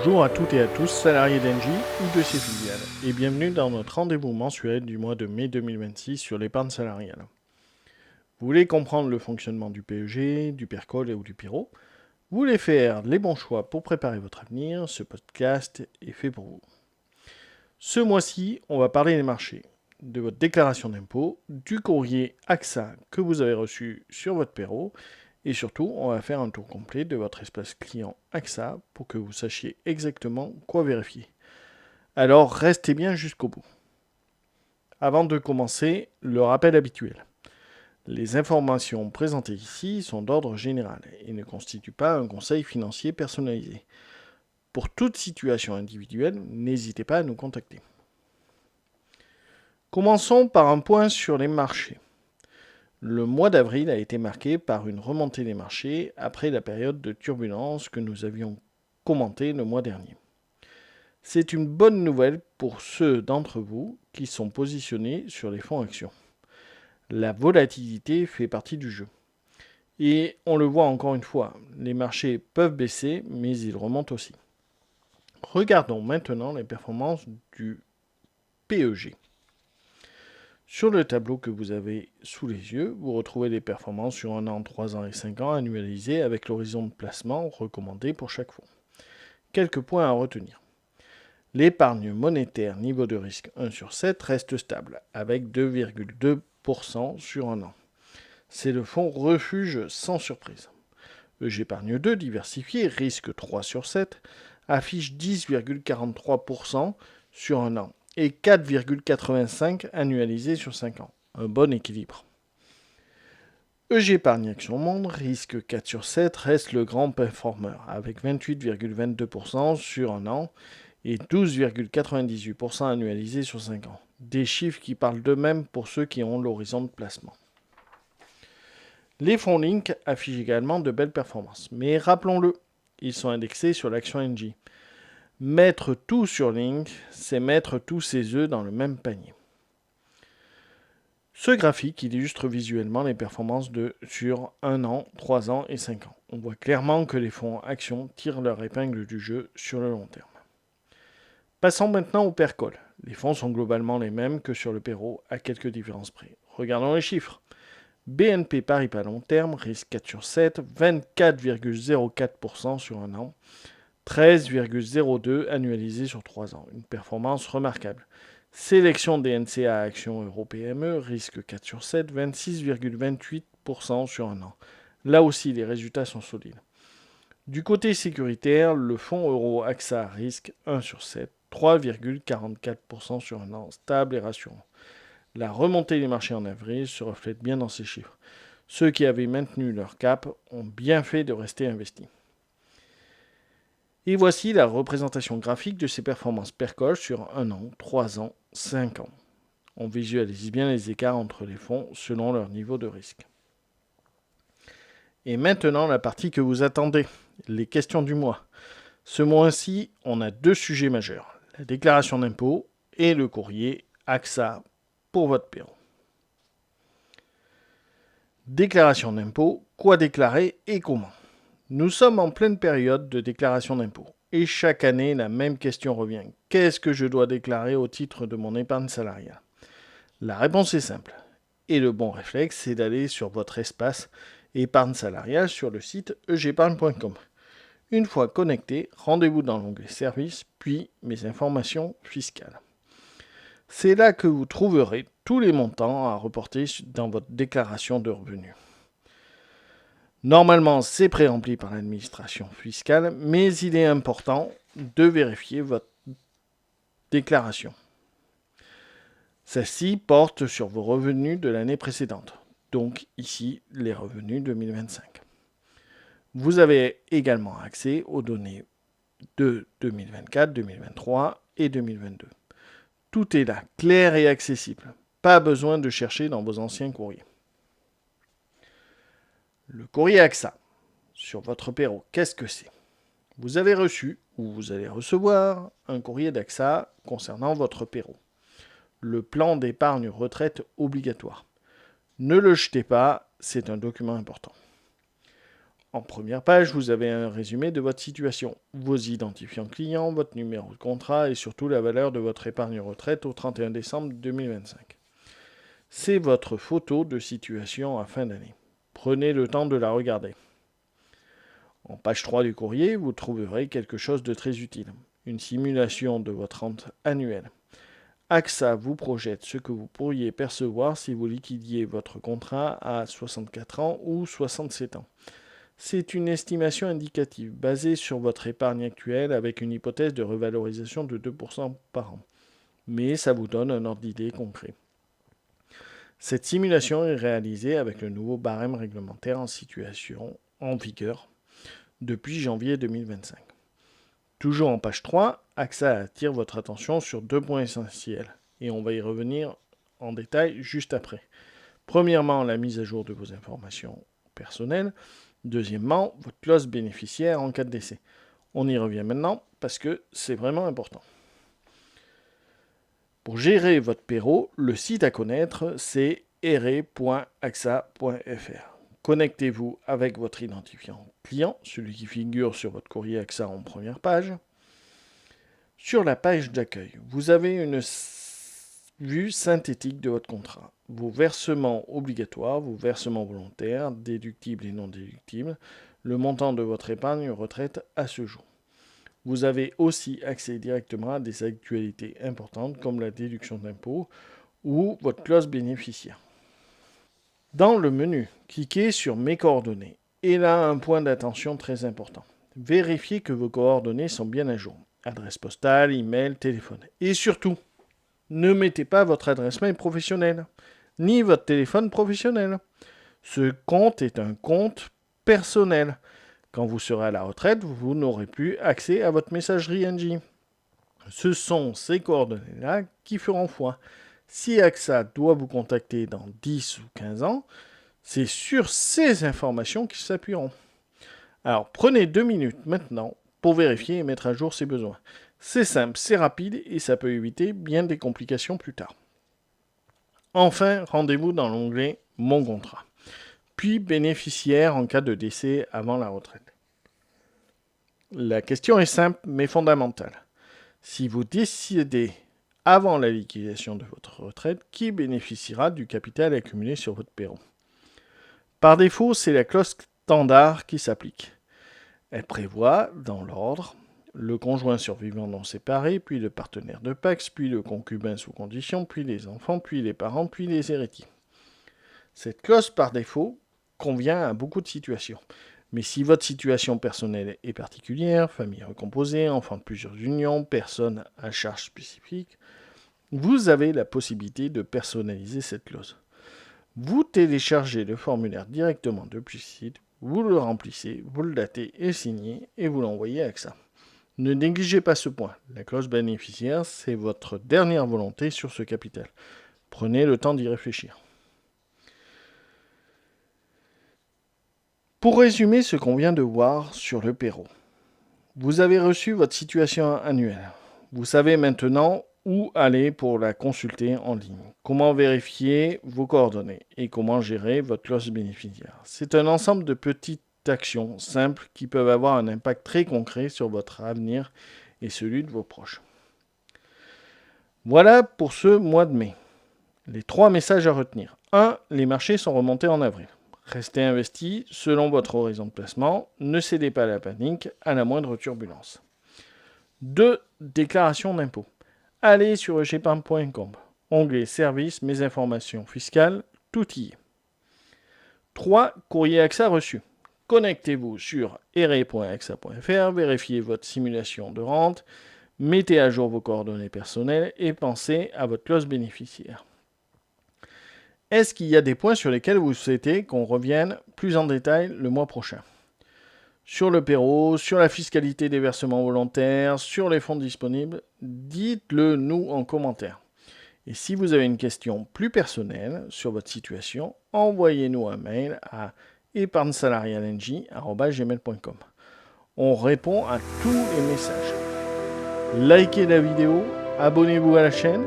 Bonjour à toutes et à tous, salariés d'Engie ou de ses filiales, et bienvenue dans notre rendez-vous mensuel du mois de mai 2026 sur l'épargne salariale. Vous voulez comprendre le fonctionnement du PEG, du PERCOL ou du PIRO? Vous voulez faire les bons choix pour préparer votre avenir? Ce podcast est fait pour vous. Ce mois-ci, on va parler des marchés, de votre déclaration d'impôt, du courrier AXA que vous avez reçu sur votre PERO, et surtout, on va faire un tour complet de votre espace client AXA pour que vous sachiez exactement quoi vérifier. Alors restez bien jusqu'au bout. Avant de commencer, le rappel habituel. Les informations présentées ici sont d'ordre général et ne constituent pas un conseil financier personnalisé. Pour toute situation individuelle, n'hésitez pas à nous contacter. Commençons par un point sur les marchés. Le mois d'avril a été marqué par une remontée des marchés après la période de turbulence que nous avions commentée le mois dernier. C'est une bonne nouvelle pour ceux d'entre vous qui sont positionnés sur les fonds actions. La volatilité fait partie du jeu. Et on le voit encore une fois, les marchés peuvent baisser, mais ils remontent aussi. Regardons maintenant les performances du PEG. Sur le tableau que vous avez sous les yeux, vous retrouvez les performances sur 1 an, 3 ans et 5 ans annualisées avec l'horizon de placement recommandé pour chaque fonds. Quelques points à retenir. L'épargne monétaire niveau de risque 1 sur 7 reste stable, avec 2,2% sur 1 an. C'est le fonds refuge sans surprise. J'épargne 2 diversifié, risque 3 sur 7, affiche 10,43% sur 1 an et 4,85 annualisé sur 5 ans. Un bon équilibre. Épargne Action Monde, risque 4 sur 7, reste le grand performer, avec 28,22% sur 1 an et 12,98% annualisé sur 5 ans. Des chiffres qui parlent d'eux-mêmes pour ceux qui ont l'horizon de placement. Les fonds Link affichent également de belles performances, mais rappelons-le, ils sont indexés sur l'action Engie. Mettre tout sur Link, c'est mettre tous ses œufs dans le même panier. Ce graphique illustre visuellement les performances sur 1 an, 3 ans et 5 ans. On voit clairement que les fonds actions tirent leur épingle du jeu sur le long terme. Passons maintenant au PERCOL. Les fonds sont globalement les mêmes que sur le PERO, à quelques différences près. Regardons les chiffres. BNP Paribas long terme, risque 4 sur 7, 24,04% sur 1 an, 13,02 annualisé sur 3 ans. Une performance remarquable. Sélection des NCA Action Euro PME, risque 4 sur 7, 26,28% sur 1 an. Là aussi, les résultats sont solides. Du côté sécuritaire, le fonds euro AXA risque 1 sur 7, 3,44% sur 1 an, stable et rassurant. La remontée des marchés en avril se reflète bien dans ces chiffres. Ceux qui avaient maintenu leur cap ont bien fait de rester investis. Et voici la représentation graphique de ces performances PERCOL sur 1 an, 3 ans, 5 ans. On visualise bien les écarts entre les fonds selon leur niveau de risque. Et maintenant la partie que vous attendez, les questions du mois. Ce mois-ci, on a 2 sujets majeurs, la déclaration d'impôt et le courrier AXA pour votre PERO. Déclaration d'impôt, quoi déclarer et comment? Nous sommes en pleine période de déclaration d'impôt. Et chaque année, la même question revient. Qu'est-ce que je dois déclarer au titre de mon épargne salariale? La réponse est simple. Et le bon réflexe, c'est d'aller sur votre espace épargne salariale sur le site egepargne.com. Une fois connecté, rendez-vous dans l'onglet Services, puis Mes informations fiscales. C'est là que vous trouverez tous les montants à reporter dans votre déclaration de revenus. Normalement, c'est pré-rempli par l'administration fiscale, mais il est important de vérifier votre déclaration. Celle-ci porte sur vos revenus de l'année précédente, donc ici les revenus 2025. Vous avez également accès aux données de 2024, 2023 et 2022. Tout est là, clair et accessible. Pas besoin de chercher dans vos anciens courriers. Le courrier AXA sur votre PERO, qu'est-ce que c'est? Vous avez reçu ou vous allez recevoir un courrier d'AXA concernant votre PERO. Le plan d'épargne retraite obligatoire. Ne le jetez pas, c'est un document important. En première page, vous avez un résumé de votre situation, vos identifiants clients, votre numéro de contrat et surtout la valeur de votre épargne retraite au 31 décembre 2025. C'est votre photo de situation à fin d'année. Prenez le temps de la regarder. En page 3 du courrier, vous trouverez quelque chose de très utile. Une simulation de votre rente annuelle. AXA vous projette ce que vous pourriez percevoir si vous liquidiez votre contrat à 64 ans ou 67 ans. C'est une estimation indicative basée sur votre épargne actuelle avec une hypothèse de revalorisation de 2% par an. Mais ça vous donne un ordre d'idée concret. Cette simulation est réalisée avec le nouveau barème réglementaire en vigueur depuis janvier 2025. Toujours en page 3, AXA attire votre attention sur 2 points essentiels, et on va y revenir en détail juste après. Premièrement, la mise à jour de vos informations personnelles. Deuxièmement, votre clause bénéficiaire en cas de décès. On y revient maintenant parce que c'est vraiment important. Pour gérer votre PERO, le site à connaître, c'est ere.axa.fr. Connectez-vous avec votre identifiant client, celui qui figure sur votre courrier AXA en première page. Sur la page d'accueil, vous avez une vue synthétique de votre contrat. Vos versements obligatoires, vos versements volontaires, déductibles et non déductibles, le montant de votre épargne retraite à ce jour. Vous avez aussi accès directement à des actualités importantes comme la déduction d'impôt ou votre clause bénéficiaire. Dans le menu, cliquez sur Mes coordonnées. Et là, un point d'attention très important. Vérifiez que vos coordonnées sont bien à jour. Adresse postale, email, téléphone. Et surtout, ne mettez pas votre adresse mail professionnelle, ni votre téléphone professionnel. Ce compte est un compte personnel. Quand vous serez à la retraite, vous n'aurez plus accès à votre messagerie NJ. Ce sont ces coordonnées-là qui feront foi. Si AXA doit vous contacter dans 10 ou 15 ans, c'est sur ces informations qu'ils s'appuieront. Alors prenez 2 minutes maintenant pour vérifier et mettre à jour ces besoins. C'est simple, c'est rapide et ça peut éviter bien des complications plus tard. Enfin, rendez-vous dans l'onglet Mon contrat, puis bénéficiaire en cas de décès avant la retraite. La question est simple mais fondamentale. Si vous décidez avant la liquidation de votre retraite, qui bénéficiera du capital accumulé sur votre PERO? Par défaut, c'est la clause standard qui s'applique. Elle prévoit, dans l'ordre, le conjoint survivant non séparé, puis le partenaire de Pacs, puis le concubin sous condition, puis les enfants, puis les parents, puis les héritiers. Cette clause, par défaut, convient à beaucoup de situations. Mais si votre situation personnelle est particulière, famille recomposée, enfant de plusieurs unions, personne à charge spécifique, vous avez la possibilité de personnaliser cette clause. Vous téléchargez le formulaire directement depuis le site, vous le remplissez, vous le datez et signez, et vous l'envoyez à AXA. Ne négligez pas ce point. La clause bénéficiaire, c'est votre dernière volonté sur ce capital. Prenez le temps d'y réfléchir. Pour résumer ce qu'on vient de voir sur le PERO, vous avez reçu votre situation annuelle. Vous savez maintenant où aller pour la consulter en ligne, comment vérifier vos coordonnées et comment gérer votre clause bénéficiaire. C'est un ensemble de petites actions simples qui peuvent avoir un impact très concret sur votre avenir et celui de vos proches. Voilà pour ce mois de mai. Les 3 messages à retenir. 1. Les marchés sont remontés en avril. Restez investi selon votre horizon de placement. Ne cédez pas à la panique à la moindre turbulence. 2. Déclaration d'impôt. Allez sur egepargne.com. Onglet Services, mes informations fiscales, tout y est. 3. Courrier AXA reçu. Connectez-vous sur ere.axa.fr, vérifiez votre simulation de rente, mettez à jour vos coordonnées personnelles et pensez à votre clause bénéficiaire. Est-ce qu'il y a des points sur lesquels vous souhaitez qu'on revienne plus en détail le mois prochain? Sur le PERO, sur la fiscalité des versements volontaires, sur les fonds disponibles, dites-le nous en commentaire. Et si vous avez une question plus personnelle sur votre situation, envoyez-nous un mail à épargnesalarialenj@gmail.com. On répond à tous les messages. Likez la vidéo, abonnez-vous à la chaîne.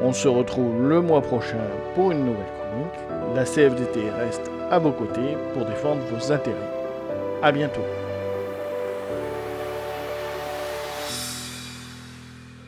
On se retrouve le mois prochain pour une nouvelle chronique. La CFDT reste à vos côtés pour défendre vos intérêts. À bientôt.